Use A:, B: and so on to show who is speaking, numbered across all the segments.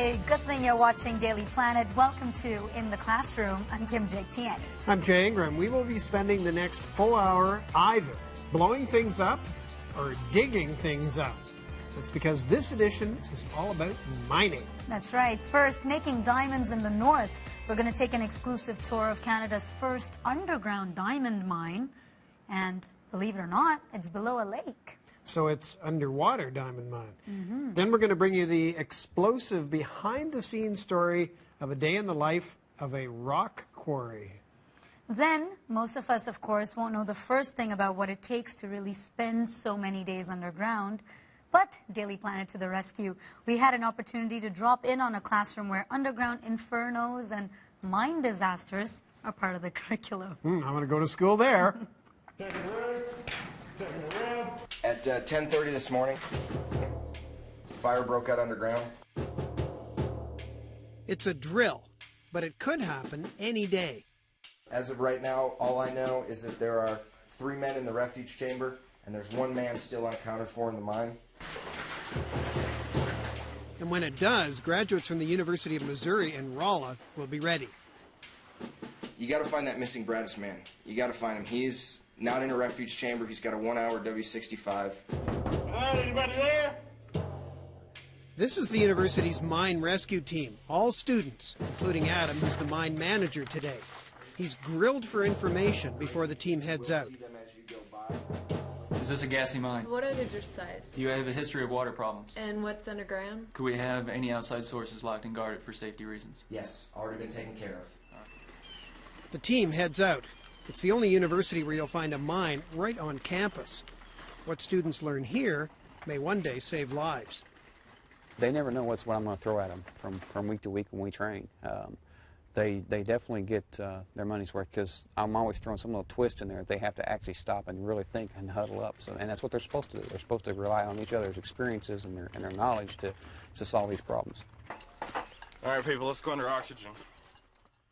A: Hey, good thing you're watching Daily Planet. Welcome to In the Classroom. I'm Kim Jake Tiani.
B: I'm Jay Ingram. We will be spending the next full hour either blowing things up or digging things up. That's because this edition is all about mining.
A: That's right. First, making diamonds in the north. We're going to take an exclusive tour of Canada's first underground diamond mine. And believe it or not, it's below a lake.
B: So it's underwater diamond mine. Then we're going to bring you the explosive behind-the-scenes story of a day in the life of a rock quarry.
A: Then, most of us, of course, won't know the first thing about what it takes to really spend so many days underground. But Daily Planet to the rescue. We had an opportunity to drop in on a classroom where underground infernos and mine disasters are part of the curriculum.
B: I'm going to go to school there.
C: At 10:30 this morning, fire broke out underground.
B: It's a drill, but it could happen any day.
C: As of right now, all I know is that there are 3 men in the refuge chamber, and there's 1 man still unaccounted for in the mine.
B: And when it does, graduates from the University of Missouri in Rolla will be ready.
C: You got to find that missing Bradis man. You got to find him. He's not in a refuge chamber. He's got a 1-hour W65.
D: Anybody there?
B: This is the university's mine rescue team, all students, including Adam, who's the mine manager today. He's grilled for information before the team heads out.
E: Is this a gassy mine?
F: What are the drift size?
E: Do you have a history of water problems?
F: And what's underground?
E: Could we have any outside sources locked and guarded for safety reasons?
C: Yes, already been taken care of.
B: The team heads out. It's the only university where you'll find a mine right on campus. What students learn here may one day save lives.
G: They never know what I'm going to throw at them from week to week when we train. They definitely get their money's worth because I'm always throwing some little twist in there. They have to actually stop and really think and huddle up. And that's what they're supposed to do. They're supposed to rely on each other's experiences and their knowledge to solve these problems.
D: All right, people, let's go under oxygen.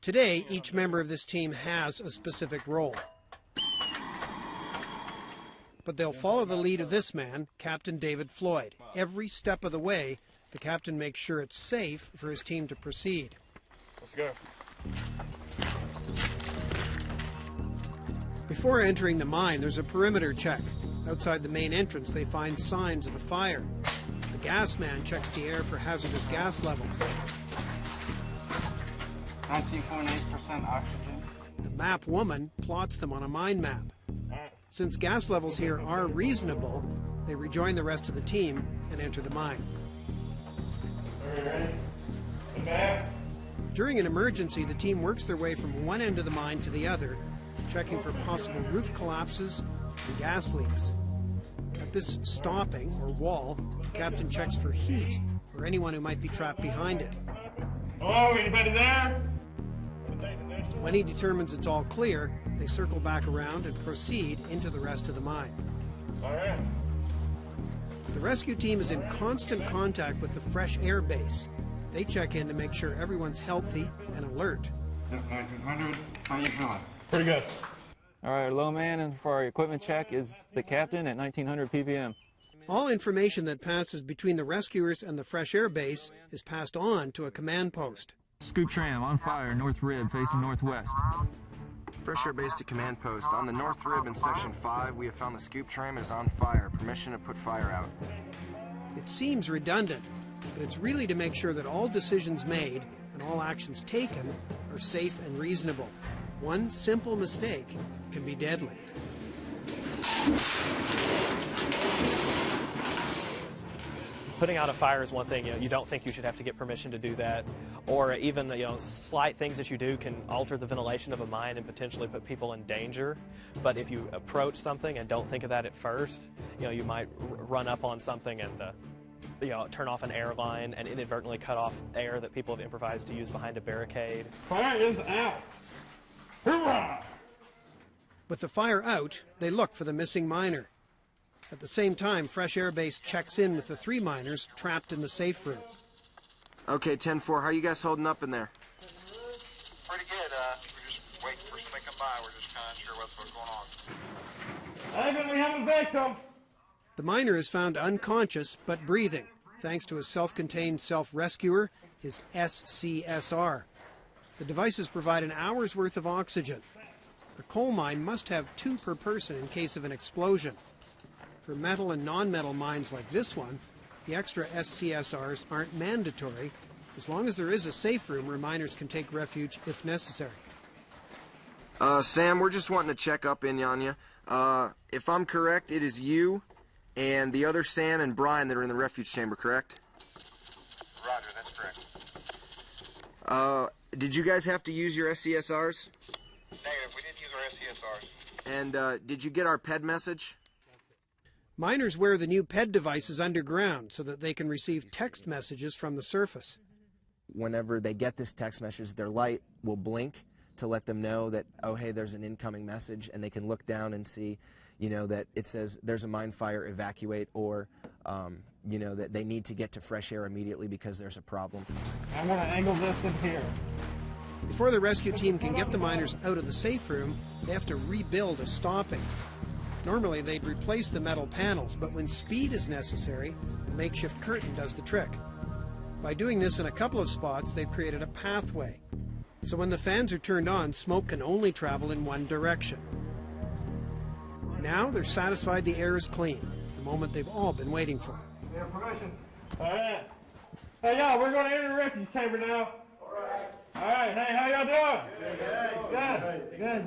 B: Today, each member of this team has a specific role. But they'll follow the lead of this man, Captain David Floyd. Every step of the way, the captain makes sure it's safe for his team to proceed.
D: Let's go.
B: Before entering the mine, there's a perimeter check. Outside the main entrance, they find signs of a fire. The gas man checks the air for hazardous gas levels.
D: 19.8% oxygen.
B: The map woman plots them on a mine map. Since gas levels here are reasonable, they rejoin the rest of the team and enter the mine. During an emergency, the team works their way from one end of the mine to the other, checking for possible roof collapses and gas leaks. At this stopping, or wall, the captain checks for heat or anyone who might be trapped behind it.
D: Hello, anybody there?
B: When he determines it's all clear, they circle back around and proceed into the rest of the mine.
D: All right.
B: The rescue team is in constant contact with the fresh air base. They check in to make sure everyone's healthy and alert.
D: 1900, how you feeling? Pretty good.
H: All right, low man, and for our equipment check is the captain at 1900 ppm.
B: All information that passes between the rescuers and the fresh air base is passed on to a command post.
H: Scoop tram on fire, north rib facing northwest.
C: Fresh air base to command post. On the north rib in section 5, we have found the scoop tram is on fire. Permission to put fire out.
B: It seems redundant, but it's really to make sure that all decisions made and all actions taken are safe and reasonable. One simple mistake can be deadly.
I: Putting out a fire is one thing. You don't think you should have to get permission to do that, or even slight things that you do can alter the ventilation of a mine and potentially put people in danger. But if you approach something and don't think of that at first, you might run up on something and turn off an air line and inadvertently cut off air that people have improvised to use behind a barricade.
D: Fire is out. Hoorah!
B: With the fire out, they look for the missing miner. At the same time, Fresh Air Base checks in with the 3 miners trapped in the safe room.
C: Okay, 10-4, how are you guys holding up in there?
J: Pretty good. We're just waiting for something to come by. We're just kind of unsure what's going on.
D: I think we have a victim.
B: The miner is found unconscious but breathing, thanks to a self-contained self-rescuer, is SCSR. The devices provide an hour's worth of oxygen. A coal mine must have 2 per person in case of an explosion. For metal and non-metal mines like this one, the extra SCSRs aren't mandatory, as long as there is a safe room where miners can take refuge if necessary.
C: Sam, we're just wanting to check up in on you. If I'm correct, it is you and the other Sam and Brian that are in the refuge chamber, correct?
J: Roger, that's correct.
C: Did you guys have to use your SCSRs?
J: Negative, we didn't use our SCSRs.
C: And did you get our PED message?
B: Miners wear the new PED devices underground so that they can receive text messages from the surface.
C: Whenever they get this text message, their light will blink to let them know that, oh, hey, there's an incoming message, and they can look down and see, you know, that it says there's a mine fire, evacuate, or, you know, that they need to get to fresh air immediately because there's a problem.
D: I'm going to angle this in here.
B: Before the rescue team can get the miners out of the safe room, they have to rebuild a stopping. Normally, they'd replace the metal panels, but when speed is necessary, a makeshift curtain does the trick. By doing this in a couple of spots, they've created a pathway. So when the fans are turned on, smoke can only travel in one direction. Now they're satisfied the air is clean, the moment they've all been waiting for.
D: Yeah, permission. All right. Hey, y'all, we're going to enter the refuge chamber now. All right. All right. Hey, how y'all doing?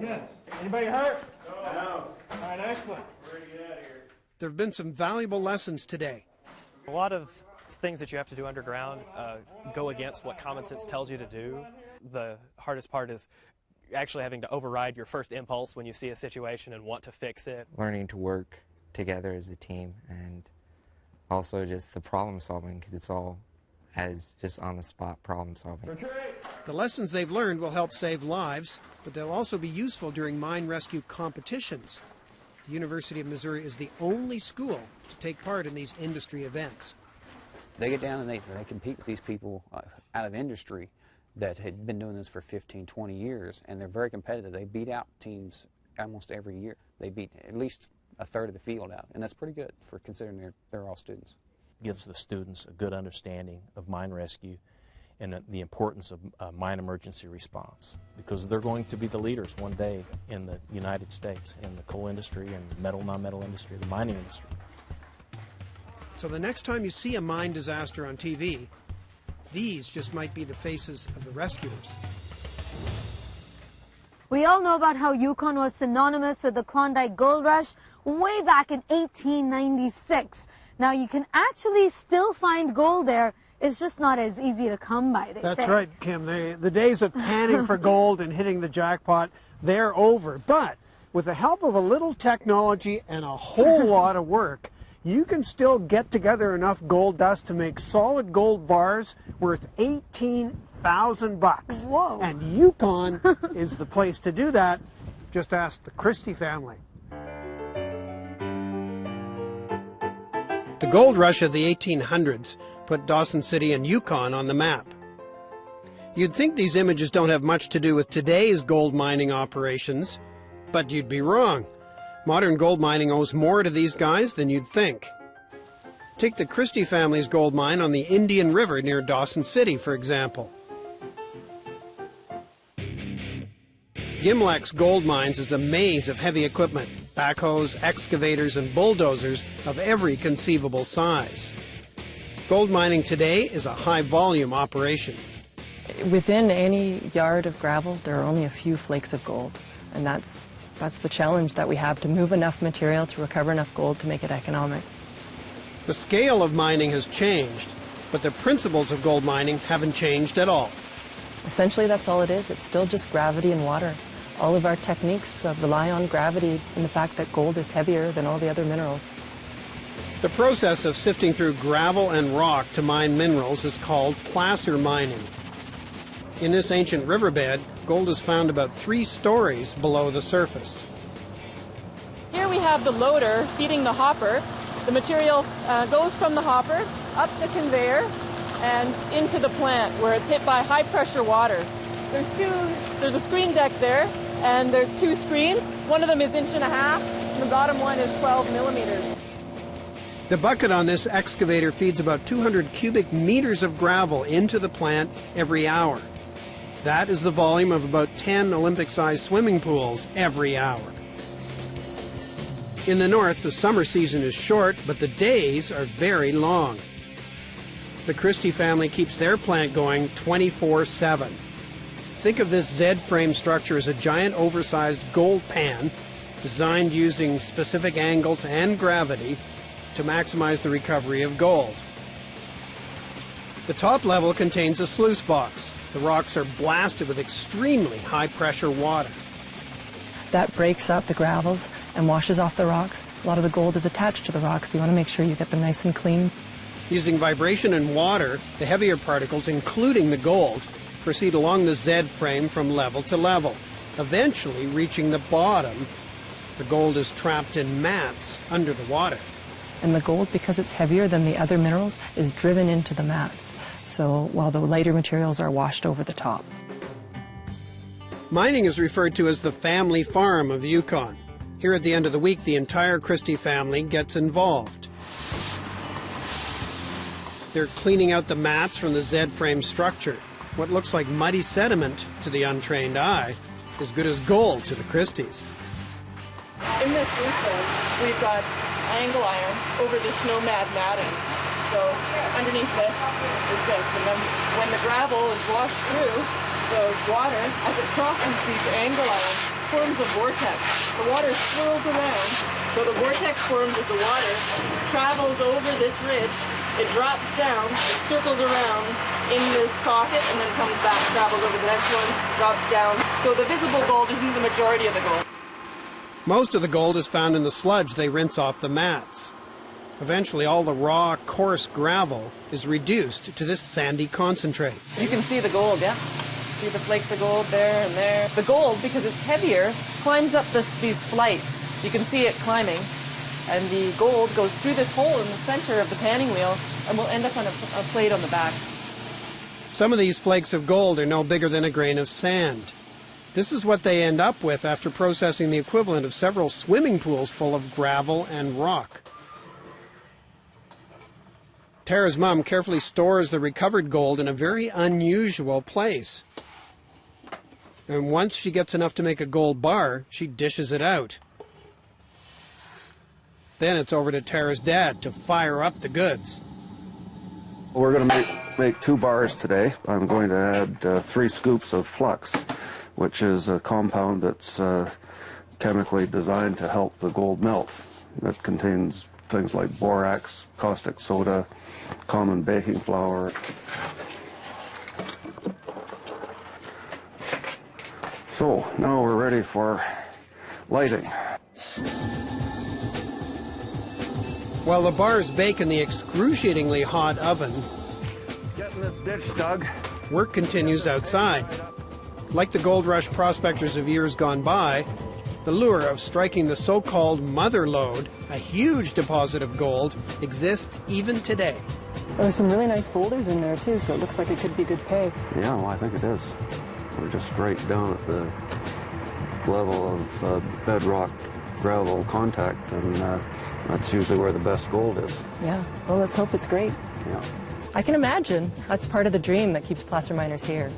D: Good. Anybody hurt? No. All right, excellent. We're ready to get out of here.
B: There have been some valuable lessons today.
I: A lot of things that you have to do underground go against what common sense tells you to do. The hardest part is actually having to override your first impulse when you see a situation and want to fix it.
K: Learning to work together as a team, and also just the problem solving, because it's all as just on the spot problem solving.
B: The lessons they've learned will help save lives, but they'll also be useful during mine rescue competitions. The University of Missouri is the only school to take part in these industry events.
G: They get down and they compete with these people out of industry that had been doing this for 15, 20 years, and they're very competitive. They beat out teams almost every year. They beat at least a third of the field out, and that's pretty good for considering they're all students.
L: Gives the students a good understanding of mine rescue and the importance of mine emergency response, because they're going to be the leaders one day in the United States, in the coal industry and the metal, non-metal industry, the mining industry.
B: So the next time you see a mine disaster on TV, these just might be the faces of the rescuers.
A: We all know about how Yukon was synonymous with the Klondike Gold Rush way back in 1896. Now you can actually still find gold there. It's just not as easy to come by, they say.
B: That's right, Kim. The days of panning for gold and hitting the jackpot, they're over. But with the help of a little technology and a whole lot of work, you can still get together enough gold dust to make solid gold bars worth $18,000.
A: Whoa.
B: And Yukon is the place to do that. Just ask the Christie family. The gold rush of the 1800s put Dawson City and Yukon on the map. You'd think these images don't have much to do with today's gold mining operations, but you'd be wrong. Modern gold mining owes more to these guys than you'd think. Take the Christie family's gold mine on the Indian River near Dawson City, for example. Gimlex Gold Mines is a maze of heavy equipment, backhoes, excavators, and bulldozers of every conceivable size. Gold mining today is a high-volume operation.
M: Within any yard of gravel, there are only a few flakes of gold, and that's the challenge that we have, to move enough material to recover enough gold to make it economic.
B: The scale of mining has changed, but the principles of gold mining haven't changed at all.
M: Essentially, that's all it is. It's still just gravity and water. All of our techniques rely on gravity and the fact that gold is heavier than all the other minerals.
B: The process of sifting through gravel and rock to mine minerals is called placer mining. In this ancient riverbed, gold is found about 3 stories below the surface.
F: Here we have the loader feeding the hopper. The material goes from the hopper up the conveyor and into the plant, where it's hit by high pressure water. There's a screen deck there, and there's 2 screens. One of them is 1.5 inches, and the bottom one is 12 millimeters.
B: The bucket on this excavator feeds about 200 cubic meters of gravel into the plant every hour. That is the volume of about 10 Olympic-sized swimming pools every hour. In the north, the summer season is short, but the days are very long. The Christie family keeps their plant going 24/7. Think of this Z-frame structure as a giant oversized gold pan designed using specific angles and gravity to maximize the recovery of gold. The top level contains a sluice box. The rocks are blasted with extremely high-pressure water.
M: That breaks up the gravels and washes off the rocks. A lot of the gold is attached to the rocks, so you want to make sure you get them nice and clean.
B: Using vibration and water, the heavier particles, including the gold, proceed along the Z-frame from level to level, eventually reaching the bottom. The gold is trapped in mats under the water.
M: And the gold, because it's heavier than the other minerals, is driven into the mats. So while the lighter materials are washed over the top.
B: Mining is referred to as the family farm of Yukon. Here at the end of the week, the entire Christie family gets involved. They're cleaning out the mats from the Z-frame structure. What looks like muddy sediment to the untrained eye is good as gold to the Christies.
F: In this loose hole, we've got angle iron over this Nomad matting. So underneath this is this. And then when the gravel is washed through, the water, as it crosses these angle iron, forms a vortex. The water swirls around, so the vortex forms as the water travels over this ridge. It drops down, it circles around in this pocket, and then comes back, travels over the next one, drops down. So the visible gold isn't the majority of the gold.
B: Most of the gold is found in the sludge they rinse off the mats. Eventually, all the raw, coarse gravel is reduced to this sandy concentrate.
F: You can see the gold, yeah? See the flakes of gold there and there. The gold, because it's heavier, climbs up these flights. You can see it climbing. And the gold goes through this hole in the center of the panning wheel and will end up on a plate on the back.
B: Some of these flakes of gold are no bigger than a grain of sand. This is what they end up with after processing the equivalent of several swimming pools full of gravel and rock. Tara's mom carefully stores the recovered gold in a very unusual place. And once she gets enough to make a gold bar, she dishes it out. Then it's over to Tara's dad to fire up the goods.
N: We're going to make 2 bars today. I'm going to add 3 scoops of flux, which is a compound that's chemically designed to help the gold melt. It contains things like borax, caustic soda, common baking flour. So now we're ready for lighting.
B: While the bars bake in the excruciatingly hot oven,
N: getting this ditch dug,
B: work continues outside. Like the gold rush prospectors of years gone by, the lure of striking the so-called mother lode, a huge deposit of gold, exists even today.
M: There's some really nice boulders in there too, so it looks like it could be good pay.
N: Yeah, well, I think it is. We're just right down at the level of bedrock gravel contact, and that's usually where the best gold is.
M: Yeah, well, let's hope it's great.
N: Yeah.
M: I can imagine. That's part of the dream that keeps placer miners here.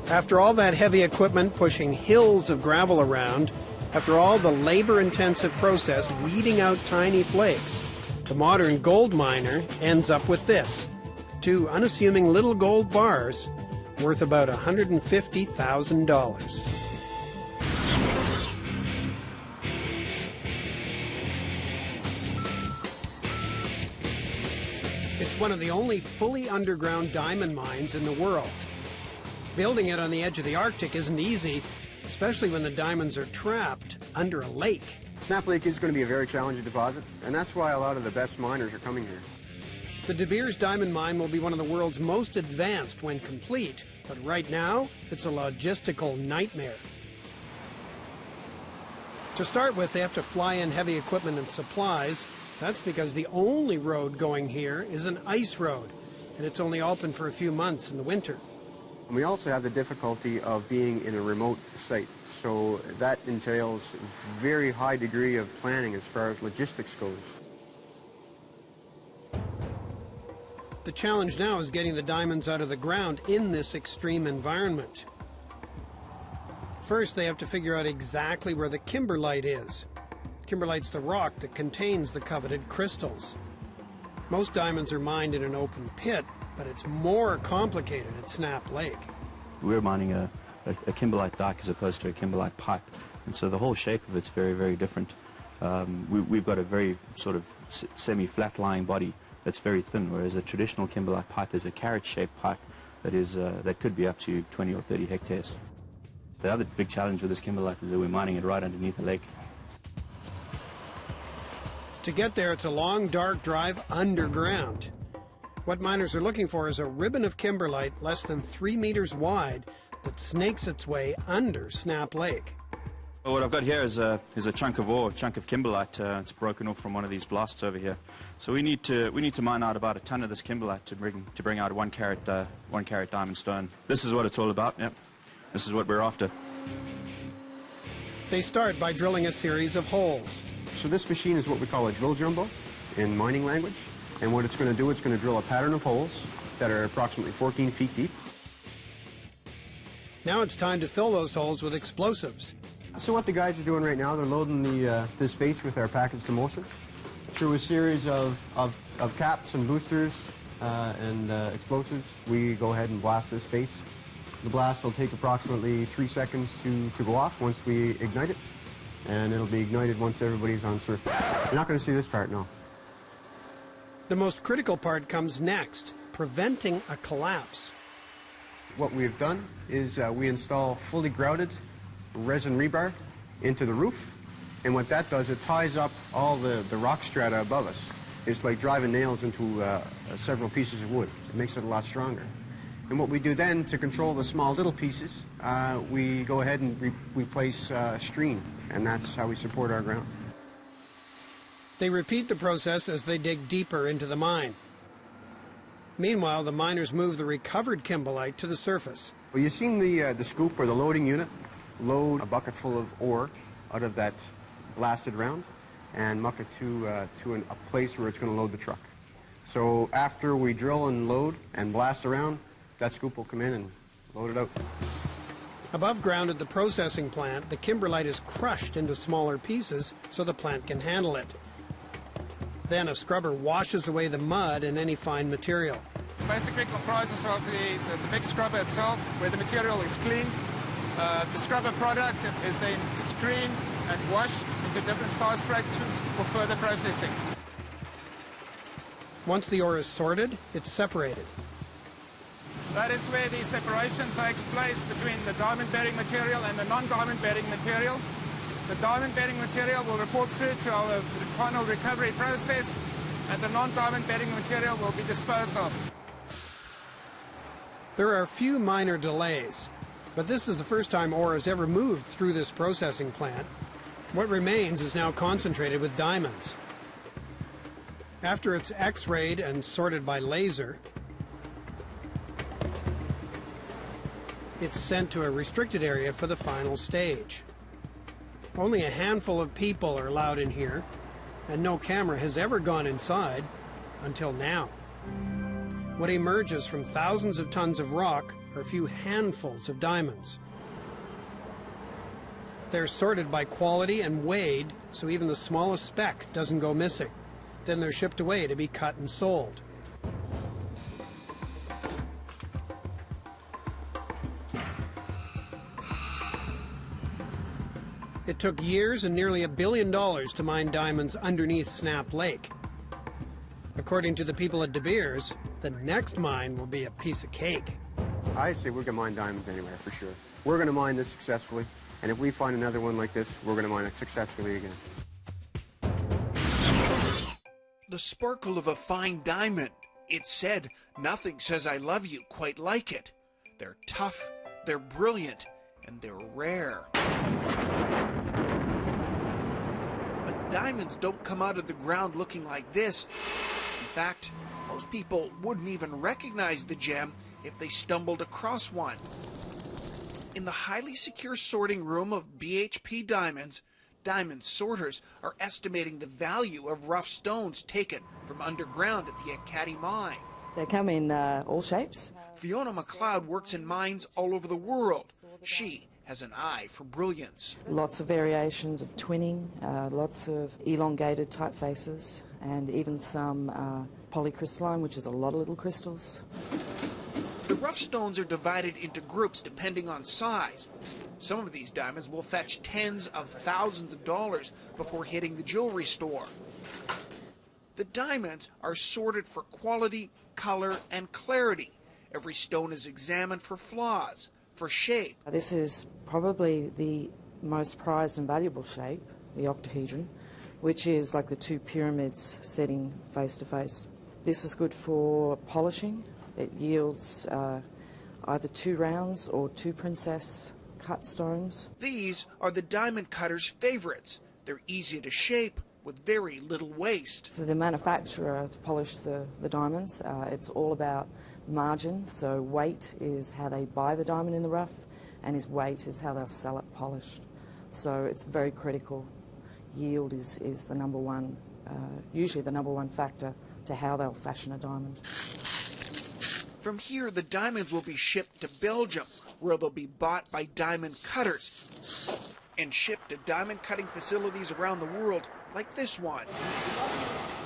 B: After all that heavy equipment pushing hills of gravel around, after all the labor-intensive process weeding out tiny flakes, the modern gold miner ends up with this: 2 unassuming little gold bars worth about $150,000. It's one of the only fully underground diamond mines in the world. Building it on the edge of the Arctic isn't easy, especially when the diamonds are trapped under a lake.
O: Snap Lake is going to be a very challenging deposit, and that's why a lot of the best miners are coming here.
B: The De Beers diamond mine will be one of the world's most advanced when complete, but right now, it's a logistical nightmare. To start with, they have to fly in heavy equipment and supplies. That's because the only road going here is an ice road, and it's only open for a few months in the winter.
O: And we also have the difficulty of being in a remote site, so that entails a very high degree of planning as far as logistics goes.
B: The challenge now is getting the diamonds out of the ground in this extreme environment. First, they have to figure out exactly where the kimberlite is. Kimberlite's the rock that contains the coveted crystals. Most diamonds are mined in an open pit, but it's more complicated at Snap Lake.
P: We're mining a kimberlite dike as opposed to a kimberlite pipe, and so the whole shape of it's very, very different. We've got a very sort of semi-flat lying body that's very thin, whereas a traditional kimberlite pipe is a carrot-shaped pipe that could be up to 20 or 30 hectares. The other big challenge with this kimberlite is that we're mining it right underneath the lake.
B: To get there, it's a long, dark drive underground. What miners are looking for is a ribbon of kimberlite less than 3 meters wide that snakes its way under Snap Lake.
P: Well, what I've got here is a chunk of ore, a chunk of kimberlite. It's broken off from one of these blasts over here. So we need to mine out about a ton of this kimberlite to bring out a 1 carat diamond stone. This is what it's all about. Yep, this is what we're after.
B: They start by drilling a series of holes.
O: So this machine is what we call a drill jumbo in mining language. And what it's going to do, it's going to drill a pattern of holes that are approximately 14 feet deep.
B: Now it's time to fill those holes with explosives.
O: So what the guys are doing right now, they're loading this base with our packaged emulsion through a series of caps and boosters and explosives. We go ahead and blast this base. The blast will take approximately 3 seconds to go off once we ignite it, and it'll be ignited once everybody's on surface. You're not going to see this part now.
B: The most critical part comes next, preventing a collapse.
O: What we've done is we install fully grouted resin rebar into the roof, and what that does, it ties up all the rock strata above us. It's like driving nails into several pieces of wood. It makes it a lot stronger. And what we do then, to control the small little pieces, we go ahead and we place screen, and that's how we support our ground.
B: They repeat the process as they dig deeper into the mine. Meanwhile, the miners move the recovered kimberlite to the surface.
O: Well, you've seen the scoop or the loading unit load a bucket full of ore out of that blasted round and muck it to a place where it's going to load the truck. So after we drill and load and blast around, that scoop will come in and load it out.
B: Above ground at the processing plant, the kimberlite is crushed into smaller pieces so the plant can handle it. Then a scrubber washes away the mud and any fine material.
Q: Basically comprises of the big scrubber itself, where the material is cleaned. The scrubber product is then screened and washed into different size fractions for further processing.
B: Once the ore is sorted, it's separated.
Q: That is where the separation takes place between the diamond-bearing material and the non-diamond bearing material. The diamond-bearing material will report through to our final recovery process, and the non-diamond bearing material will be disposed of.
B: There are a few minor delays, but this is the first time ore has ever moved through this processing plant. What remains is now concentrated with diamonds. After it's X-rayed and sorted by laser, it's sent to a restricted area for the final stage. Only a handful of people are allowed in here, and no camera has ever gone inside until now. What emerges from thousands of tons of rock are a few handfuls of diamonds. They're sorted by quality and weighed so even the smallest speck doesn't go missing. Then they're shipped away to be cut and sold. It took years and nearly $1 billion to mine diamonds underneath Snap Lake. According to the people at De Beers, the next mine will be a piece of cake.
O: I say we're going to mine diamonds anywhere, for sure. We're going to mine this successfully, and if we find another one like this, we're going to mine it successfully again.
R: The sparkle of a fine diamond. It said, "Nothing says I love you quite like it." They're tough, they're brilliant, and they're rare. But diamonds don't come out of the ground looking like this. In fact, most people wouldn't even recognize the gem if they stumbled across one. In the highly secure sorting room of BHP Diamonds, diamond sorters are estimating the value of rough stones taken from underground at the Ekati mine.
S: They come in all shapes.
R: Fiona McLeod works in mines all over the world. She has an eye for brilliance.
S: Lots of variations of twinning, lots of elongated typefaces, and even some polycrystalline, which is a lot of little crystals.
R: The rough stones are divided into groups depending on size. Some of these diamonds will fetch tens of thousands of dollars before hitting the jewelry store. The diamonds are sorted for quality, color, and clarity. Every stone is examined for flaws, for shape.
S: This is probably the most prized and valuable shape, the octahedron, which is like the two pyramids sitting face to face. This is good for polishing. It yields either 2 rounds or 2 princess cut stones.
R: These are the diamond cutter's favorites. They're easy to shape with very little waste.
S: For the manufacturer to polish the diamonds, it's all about margin. So weight is how they buy the diamond in the rough, and his weight is how they'll sell it polished. So it's very critical. Yield is the number one, usually the number one factor to how they'll fashion a diamond.
R: From here, the diamonds will be shipped to Belgium, where they'll be bought by diamond cutters and shipped to diamond cutting facilities around the world, like this one.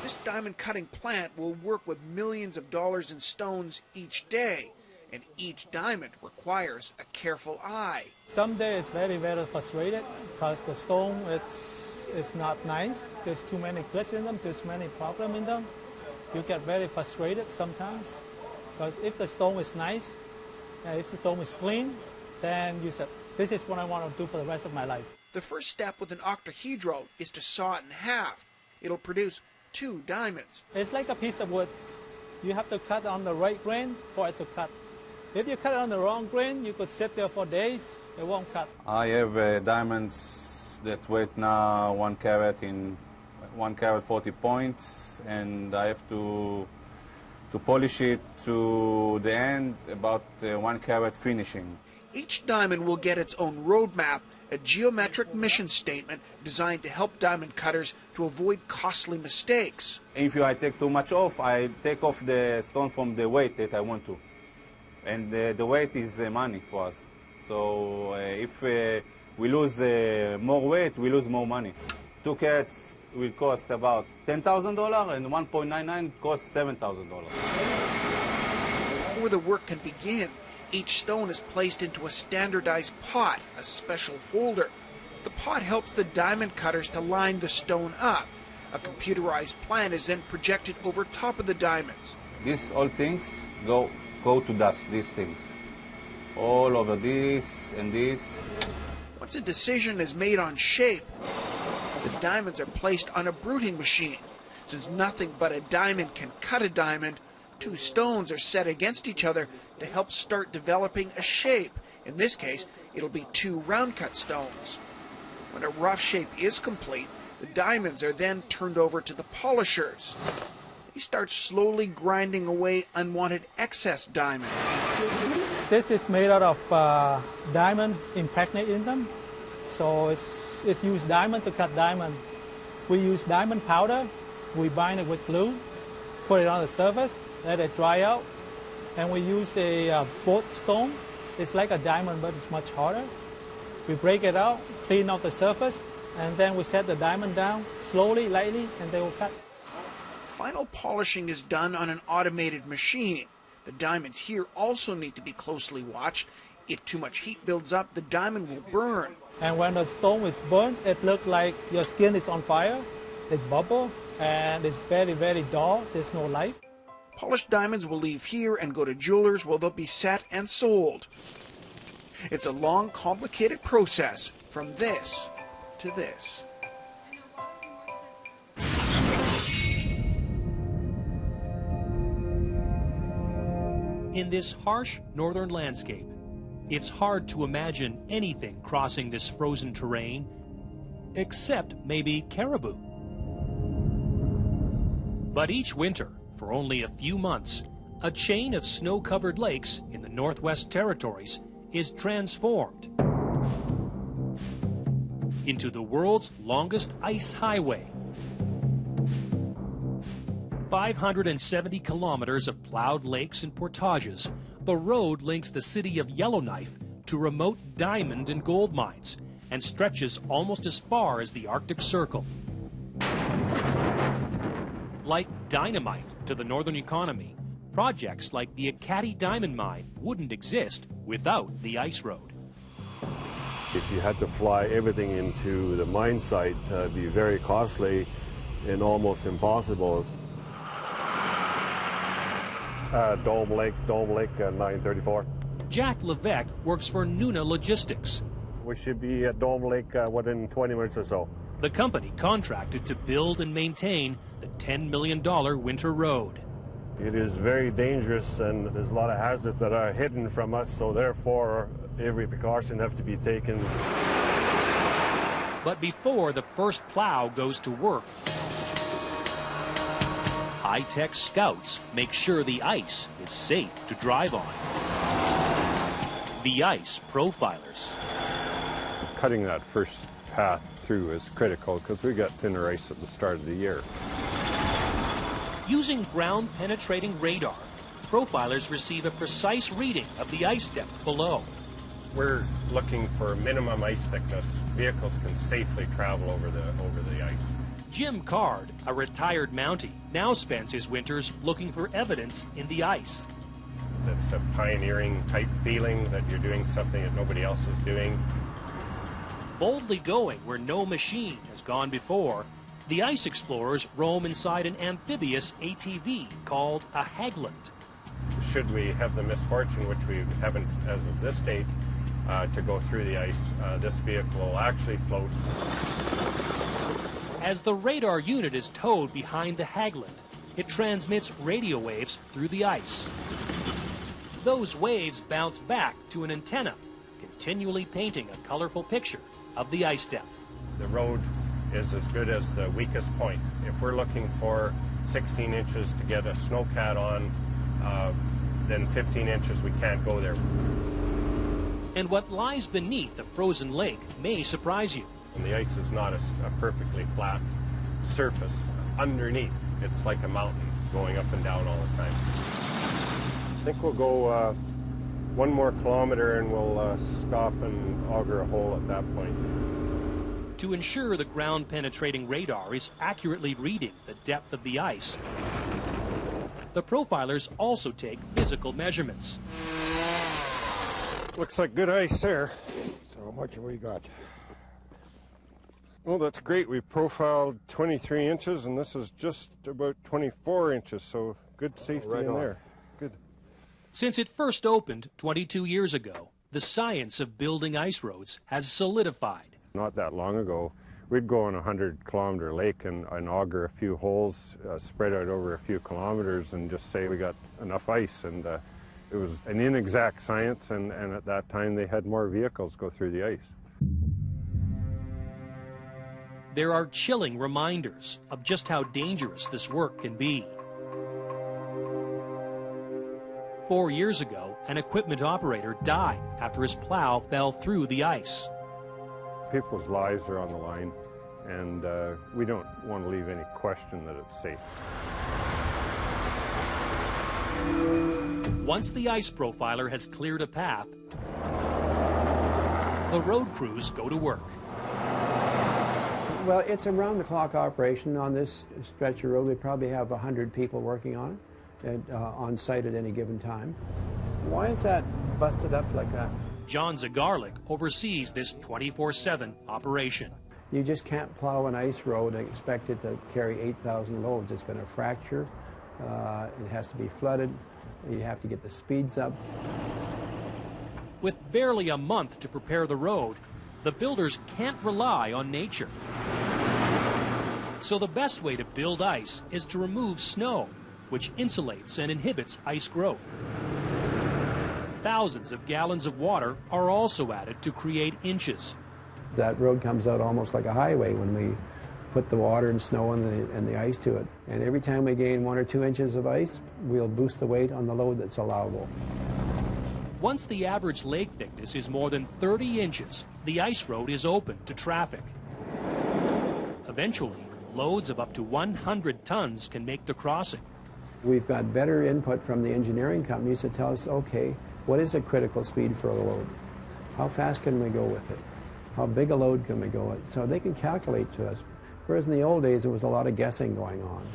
R: This diamond cutting plant will work with millions of dollars in stones each day, and each diamond requires a careful eye.
T: Some days it's very, very frustrated because the stone it's not nice. There's too many glitches in them, there's many problems in them. You get very frustrated sometimes. Because if the stone is nice, if the stone is clean, then you said, this is what I want to do for the rest of my life.
R: The first step with an octahedron is to saw it in half. It'll produce 2 diamonds.
T: It's like a piece of wood. You have to cut on the right grain for it to cut. If you cut it on the wrong grain, you could sit there for days, it won't cut.
U: I have diamonds that weight now 1 carat in 1 carat 40 points, and I have to polish it to the end, about 1 carat finishing.
R: Each diamond will get its own roadmap, a geometric mission statement designed to help diamond cutters to avoid costly mistakes.
U: If I take too much off, I take off the stone from the weight that I want to. And the weight is money for us. So if we lose more weight, we lose more money. 2 carats will cost about $10,000 and 1.99 costs $7,000.
R: Before the work can begin, each stone is placed into a standardized pot, a special holder. The pot helps the diamond cutters to line the stone up. A computerized plan is then projected over top of the diamonds.
U: These all things go to dust, these things. All over this and this.
R: Once a decision is made on shape, the diamonds are placed on a bruting machine. Since nothing but a diamond can cut a diamond, 2 stones are set against each other to help start developing a shape. In this case, it'll be 2 round-cut stones. When a rough shape is complete, the diamonds are then turned over to the polishers. They start slowly grinding away unwanted excess diamond.
T: This is made out of diamond impregnated in them. So it's used diamond to cut diamond. We use diamond powder, we bind it with glue, put it on the surface, let it dry out, and we use a boat stone. It's like a diamond, but it's much harder. We break it out, clean off the surface, and then we set the diamond down slowly, lightly, and they will cut.
R: Final polishing is done on an automated machine. The diamonds here also need to be closely watched. If too much heat builds up, the diamond will burn.
T: And when the stone is burned, it looks like your skin is on fire. It bubbles, and it's very, very dull. There's no light.
R: Polished diamonds will leave here and go to jewelers where they'll be set and sold. It's a long, complicated process from this to this.
V: In this harsh northern landscape, it's hard to imagine anything crossing this frozen terrain except maybe caribou. But each winter, for only a few months, a chain of snow-covered lakes in the Northwest Territories is transformed into the world's longest ice highway. 570 kilometers of plowed lakes and portages, the road links the city of Yellowknife to remote diamond and gold mines and stretches almost as far as the Arctic Circle. Like dynamite to the northern economy, projects like the Ekati Diamond Mine wouldn't exist without the ice road.
E: If you had to fly everything into the mine site, it'd be very costly and almost impossible. Dome Lake, 934.
V: Jack Levesque works for Nuna Logistics.
E: We should be at Dome Lake within 20 minutes or so.
V: The company contracted to build and maintain the $10 million winter road.
E: It is very dangerous, and there's a lot of hazards that are hidden from us, so therefore every precaution has to be taken.
V: But before the first plow goes to work, high-tech scouts make sure the ice is safe to drive on. The ice profilers.
E: Cutting that first path through is critical because we got thinner ice at the start of the year.
V: Using ground-penetrating radar, profilers receive a precise reading of the ice depth below.
E: We're looking for minimum ice thickness. Vehicles can safely travel over the ice.
V: Jim Card, a retired Mountie, now spends his winters looking for evidence in the ice.
E: It's a pioneering type feeling that you're doing something that nobody else is doing.
V: Boldly going where no machine has gone before, the ice explorers roam inside an amphibious ATV called a Hagland.
E: Should we have the misfortune, which we haven't as of this date, to go through the ice, this vehicle will actually float.
V: As the radar unit is towed behind the Hagland, it transmits radio waves through the ice. Those waves bounce back to an antenna, continually painting a colorful picture of the ice depth.
E: The road is as good as the weakest point. If we're looking for 16 inches to get a snowcat on, then 15 inches we can't go there.
V: And what lies beneath the frozen lake may surprise you.
E: And the ice is not a perfectly flat surface. Underneath, it's like a mountain going up and down all the time. I think we'll go 1 more kilometer and we'll stop and auger a hole at that point.
V: To ensure the ground-penetrating radar is accurately reading the depth of the ice, the profilers also take physical measurements.
E: Looks like good ice there.
H: So how much have we got?
E: Well, that's great. We profiled 23 inches, and this is just about 24 inches, so good safety
H: right
E: in
H: on.
E: there. Good.
V: Since it first opened 22 years ago, the science of building ice roads has solidified.
E: Not that long ago, we'd go on a 100-kilometer lake and auger a few holes, spread out over a few kilometers, and just say we got enough ice. And it was an inexact science, and at that time they had more vehicles go through the ice.
V: There are chilling reminders of just how dangerous this work can be. 4 years ago, an equipment operator died after his plow fell through the ice.
E: People's lives are on the line, and we don't want to leave any question that it's safe.
V: Once the ice profiler has cleared a path, the road crews go to work.
W: Well, it's a round-the-clock operation on this stretch of road. We probably have 100 people working on it on site at any given time. Why is that busted up like that?
V: John Zagarlik oversees this 24/7 operation.
W: You just can't plow an ice road and expect it to carry 8,000 loads. It's going to fracture. It has to be flooded. You have to get the speeds up.
V: With barely a month to prepare the road, the builders can't rely on nature. So the best way to build ice is to remove snow, which insulates and inhibits ice growth. Thousands of gallons of water are also added to create inches.
W: That road comes out almost like a highway when we put the water and snow and the ice to it. And every time we gain 1 or 2 inches of ice, we'll boost the weight on the load that's allowable.
V: Once the average lake thickness is more than 30 inches, the ice road is open to traffic. Eventually, Loads of up to 100 tons can make the crossing.
W: We've got better input from the engineering companies that tell us, okay, what is a critical speed for a load? How fast can we go with it? How big a load can we go with? So they can calculate to us. Whereas in the old days, there was a lot of guessing going on.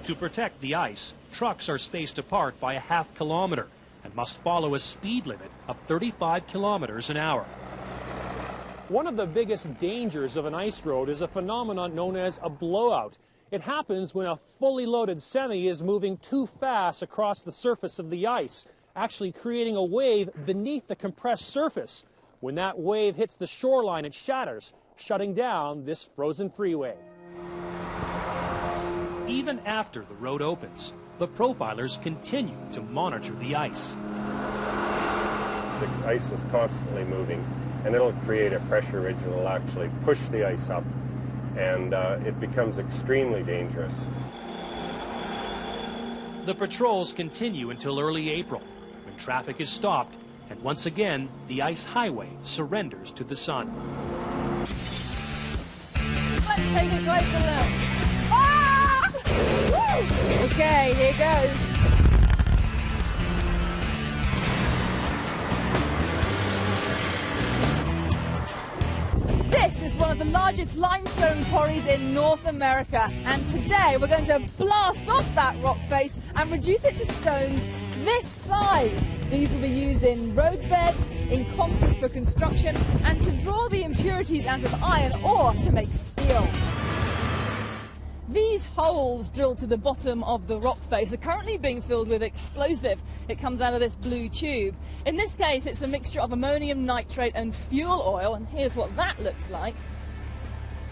V: To protect the ice, trucks are spaced apart by a ½ kilometer and must follow a speed limit of 35 kilometers an hour.
C: One of the biggest dangers of an ice road is a phenomenon known as a blowout. It happens when a fully loaded semi is moving too fast across the surface of the ice, actually creating a wave beneath the compressed surface. When that wave hits the shoreline, it shatters, shutting down this frozen freeway.
V: Even after the road opens, the profilers continue to monitor the ice.
E: The ice is constantly moving, and it'll create a pressure ridge that will actually push the ice up, and it becomes extremely dangerous.
V: The patrols continue until early April, when traffic is stopped, and once again, the ice highway surrenders to the sun.
D: Let's take a closer look. Ah! Woo! Okay, here goes. This is one of the largest limestone quarries in North America, and today we're going to blast off that rock face and reduce it to stones this size. These will be used in road beds, in concrete for construction, and to draw the impurities out of iron ore to make steel. These holes drilled to the bottom of the rock face are currently being filled with explosive. It comes out of this blue tube. In this case, it's a mixture of ammonium nitrate and fuel oil, and here's what that looks like.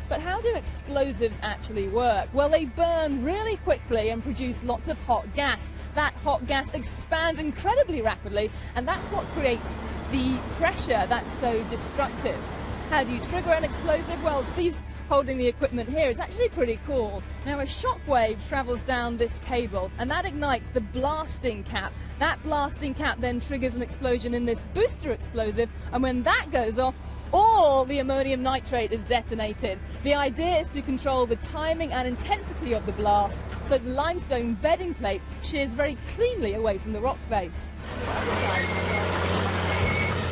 D: But how do explosives actually work? Well, they burn really quickly and produce lots of hot gas. That hot gas expands incredibly rapidly, and that's what creates the pressure that's so destructive. How do you trigger an explosive? Well, Steve's holding the equipment here. It's actually pretty cool. Now, a shockwave travels down this cable, and that ignites the blasting cap. That blasting cap then triggers an explosion in this booster explosive, and when that goes off, all the ammonium nitrate is detonated. The idea is to control the timing and intensity of the blast so the limestone bedding plate shears very cleanly away from the rock face.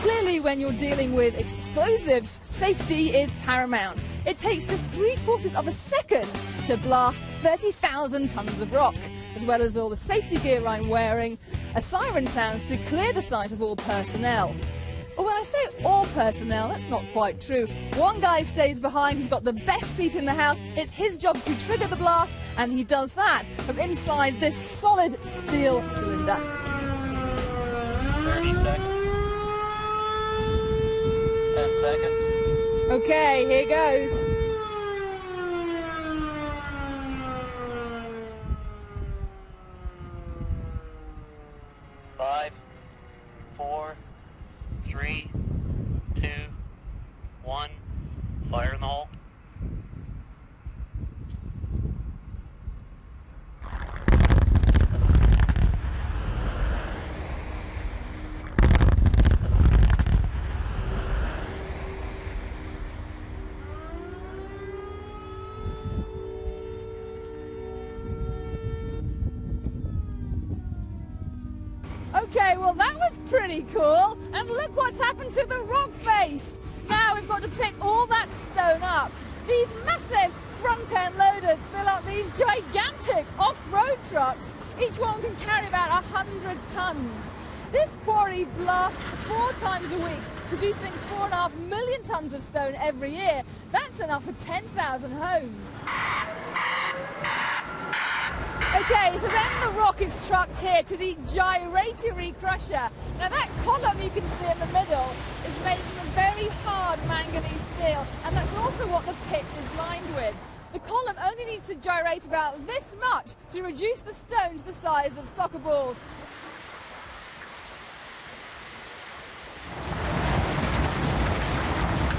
D: Clearly, when you're dealing with explosives, safety is paramount. It takes just 3/4 of a second to blast 30,000 tons of rock, as well as all the safety gear I'm wearing. A siren sounds to clear the site of all personnel. But when I say all personnel, that's not quite true. One guy stays behind, he's got the best seat in the house. It's his job to trigger the blast, and he does that from inside this solid steel cylinder.
J: 30 seconds. 10 seconds.
D: Okay, here goes.
J: Five, 4, 3, 2, 1. Fire in the hole.
D: Okay, well that was pretty cool. And look what's happened to the rock face. Now we've got to pick all that stone up. These massive front-end loaders fill up these gigantic off-road trucks. Each one can carry about 100 tons. This quarry blasts 4 times a week, producing 4.5 million tons of stone every year. That's enough for 10,000 homes. Okay, so then the rock is trucked here to the gyratory crusher. Now that column you can see in the middle is made from a very hard manganese steel, and that's also what the pit is lined with. The column only needs to gyrate about this much to reduce the stone to the size of soccer balls.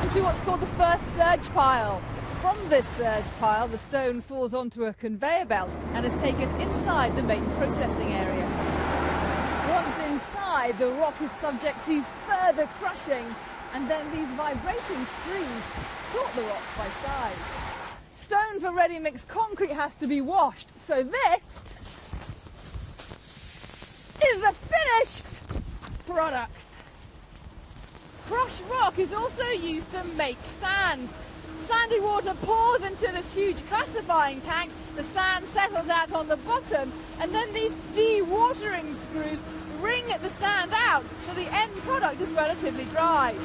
D: Into what's called the first surge pile. From this surge pile, the stone falls onto a conveyor belt and is taken inside the main processing area. Once inside, the rock is subject to further crushing, and then these vibrating screws sort the rock by size. stone for ready-mix concrete has to be washed. So this is the finished product. Crushed rock is also used to make sand. Sandy water pours into this huge classifying tank, the sand settles out on the bottom, and then these dewatering screws wring the sand out, so the end product is relatively dry.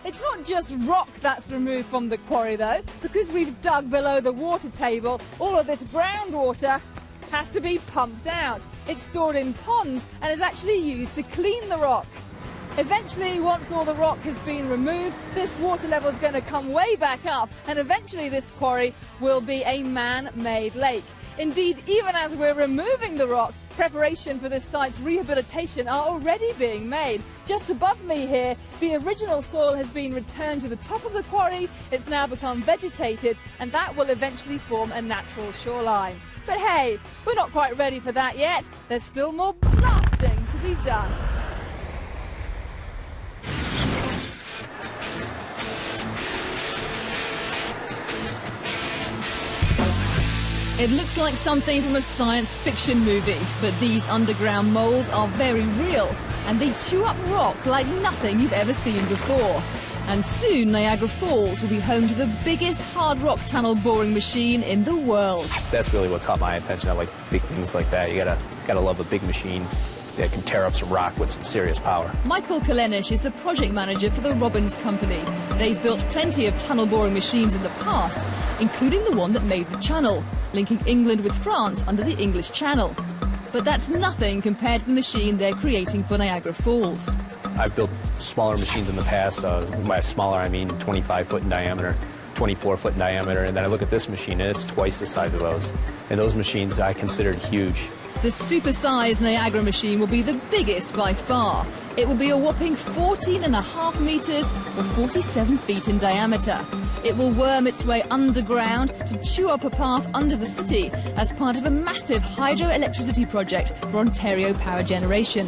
D: It's not just rock that's removed from the quarry though, because we've dug below the water table, all of this groundwater has to be pumped out. It's stored in ponds and is actually used to clean the rock. Eventually, once all the rock has been removed, this water level is going to come way back up, and eventually this quarry will be a man-made lake. Indeed, even as we're removing the rock, preparation for this site's rehabilitation are already being made. Just above me here, the original soil has been returned to the top of the quarry. It's now become vegetated, and that will eventually form a natural shoreline. But hey, we're not quite ready for that yet. There's still more blasting to be done. It looks like something from a science fiction movie, but these underground moles are very real, and they chew up rock like nothing you've ever seen before. And soon Niagara Falls will be home to the biggest hard rock tunnel boring machine in the world.
G: That's really what caught my attention. I like big things like that. You gotta love a big machine that can tear up some rock with some serious power.
D: Michael Kalenish is the project manager for the Robbins Company. They've built plenty of tunnel boring machines in the past, including the one that made the channel, linking England with France under the English Channel. But that's nothing compared to the machine they're creating for Niagara Falls.
G: I've built smaller machines in the past. By smaller, I mean 25-foot in diameter, 24-foot in diameter, and then I look at this machine, and it's twice the size of those. And those machines I considered huge.
D: The super-sized Niagara machine will be the biggest by far. It will be a whopping 14.5 meters or 47 feet in diameter. It will worm its way underground to chew up a path under the city as part of a massive hydroelectricity project for Ontario Power Generation.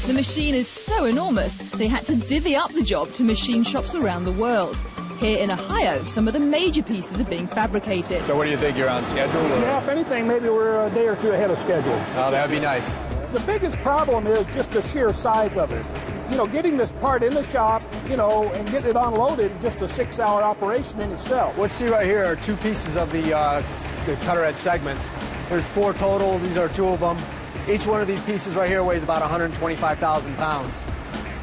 D: The machine is so enormous, they had to divvy up the job to machine shops around the world. Here in Ohio, some of the major pieces are being fabricated.
I: So what do you think, you're on schedule? Or?
K: Yeah, if anything, maybe we're a day or two ahead of schedule.
I: Oh, that would be nice.
K: The biggest problem is just the sheer size of it. You know, getting this part in the shop, you know, and getting it unloaded, just a 6-hour operation in itself.
I: What you see right here are two pieces of the cutter head segments. There's 4 total, these are 2 of them. Each one of these pieces right here weighs about 125,000 pounds.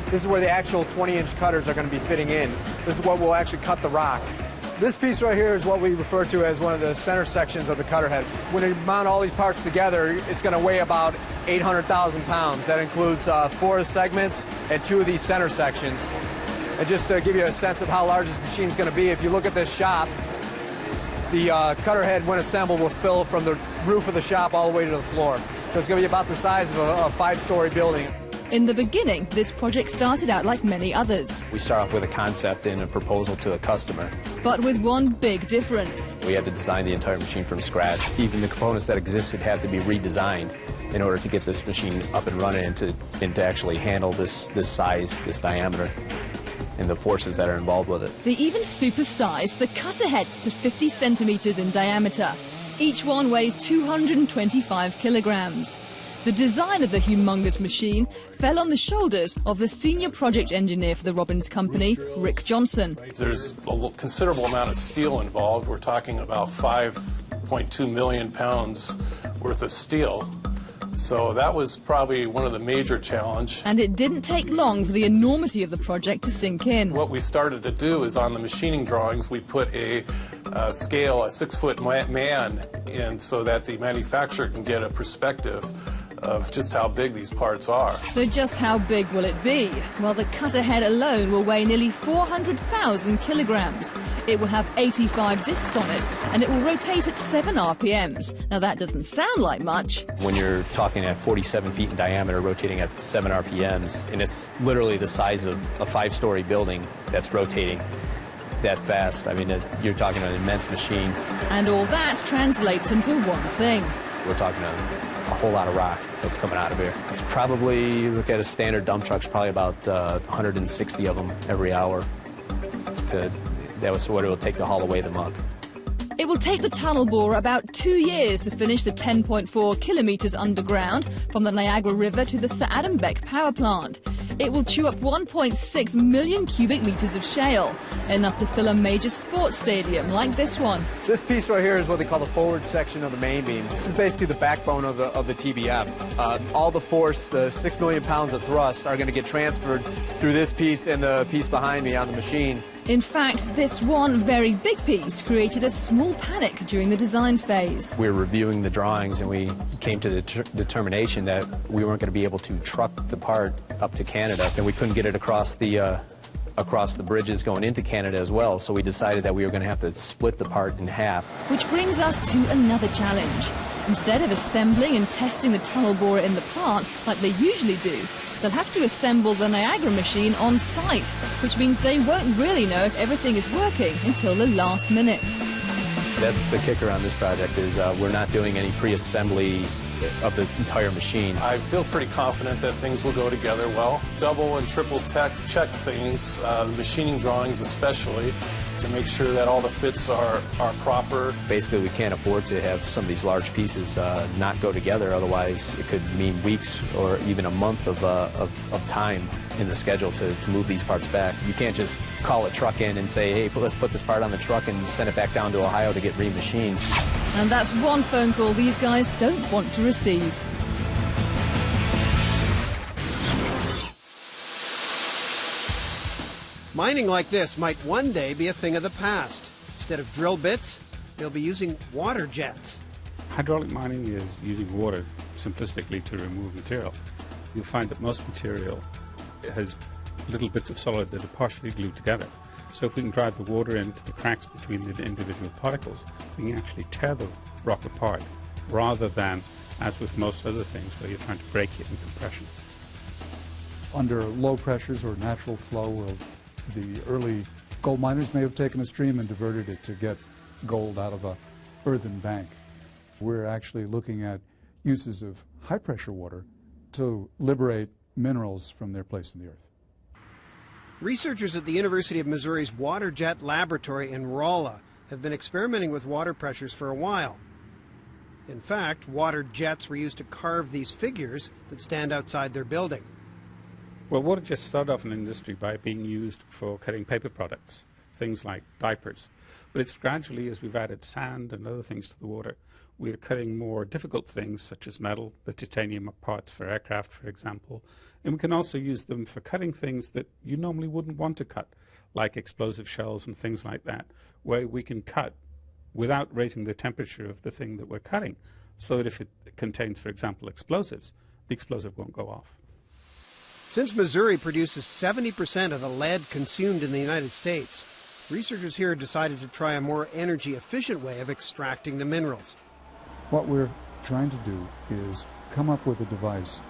I: This is where the actual 20-inch cutters are going to be fitting in. This is what will actually cut the rock. This piece right here is what we refer to as one of the center sections of the cutter head. When you mount all these parts together, it's going to weigh about 800,000 pounds. That includes 4 segments and 2 of these center sections. And just to give you a sense of how large this machine is going to be, if you look at this shop, the cutter head, when assembled, will fill from the roof of the shop all the way to the floor. So it's going to be about the size of a 5-story building.
D: In the beginning, this project started out like many others.
G: We start off with a concept and a proposal to a customer.
D: But with one big difference.
G: We had to design the entire machine from scratch. Even the components that existed had to be redesigned in order to get this machine up and running and to actually handle this size, this diameter, and the forces that are involved with it.
D: They even supersized the cutter heads to 50 centimeters in diameter. Each one weighs 225 kilograms. The design of the humongous machine fell on the shoulders of the senior project engineer for the Robbins Company, Rick Johnson.
X: There's a considerable amount of steel involved. We're talking about 5.2 million pounds worth of steel. So that was probably one of the major challenges.
D: And it didn't take long for the enormity of the project to sink in.
X: What we started to do is on the machining drawings, we put a scale, a 6-foot man in so that the manufacturer can get a perspective of just how big these parts are.
D: So just how big will it be? Well, the cutter head alone will weigh nearly 400,000 kilograms. It will have 85 discs on it, and it will rotate at 7 RPMs. Now that doesn't sound like much.
G: When you're talking at 47 feet in diameter, rotating at 7 RPMs, and it's literally the size of a 5-story building that's rotating that fast. I mean, you're talking an immense machine.
D: And all that translates into one thing.
G: We're talking a whole lot of rock that's coming out of here. It's probably, look at a standard dump truck's probably about 160 of them every hour. That was what it will take to haul away the muck.
D: It will take the tunnel borer about 2 years to finish the 10.4 kilometres underground from the Niagara River to the Sir Adam Beck power plant. It will chew up 1.6 million cubic metres of shale, enough to fill a major sports stadium like this one.
I: This piece right here is what they call the forward section of the main beam. This is basically the backbone of the TBM. All the force, the 6 million pounds of thrust, are going to get transferred through this piece and the piece behind me on the machine.
D: In fact, this one very big piece created a small panic during the design phase.
G: We were reviewing the drawings and we came to the determination that we weren't going to be able to truck the part up to Canada, and we couldn't get it across the bridges going into Canada as well, so we decided that we were going to have to split the part in half.
D: Which brings us to another challenge. Instead of assembling and testing the tunnel borer in the plant like they usually do, they'll have to assemble the Niagara machine on site, which means they won't really know if everything is working until the last minute.
G: That's the kicker on this project, is we're not doing any pre-assemblies of the entire machine.
X: I feel pretty confident that things will go together well. Double and triple check things, the machining drawings especially, to make sure that all the fits are proper.
G: Basically, we can't afford to have some of these large pieces not go together, otherwise it could mean weeks or even a month of time in the schedule to move these parts back. You can't just call a truck in and say, hey, let's put this part on the truck and send it back down to Ohio to get remachined.
D: And that's one phone call these guys don't want to receive.
B: Mining like this might one day be a thing of the past. Instead of drill bits, they'll be using water jets.
A: Hydraulic mining is using water simplistically to remove material. You'll find that most material has little bits of solid that are partially glued together. So if we can drive the water into the cracks between the individual particles, we can actually tear the rock apart, rather than, as with most other things, where you're trying to break it in compression.
F: Under low pressures or natural flow, the early gold miners may have taken a stream and diverted it to get gold out of a earthen bank. We're actually looking at uses of high pressure water to liberate minerals from their place in the earth.
B: Researchers at the University of Missouri's Water Jet Laboratory in Rolla have been experimenting with water pressures for a while. In fact, water jets were used to carve these figures that stand outside their building.
A: Well, water jets started off in industry by being used for cutting paper products, things like diapers. But it's gradually, as we've added sand and other things to the water, we are cutting more difficult things such as metal, the titanium parts for aircraft, for example. And we can also use them for cutting things that you normally wouldn't want to cut, like explosive shells and things like that, where we can cut without raising the temperature of the thing that we're cutting, so that if it contains, for example, explosives, the explosive won't go off.
B: Since Missouri produces 70% of the lead consumed in the United States, researchers here decided to try a more energy-efficient way of extracting the minerals.
F: What we're trying to do is come up with a device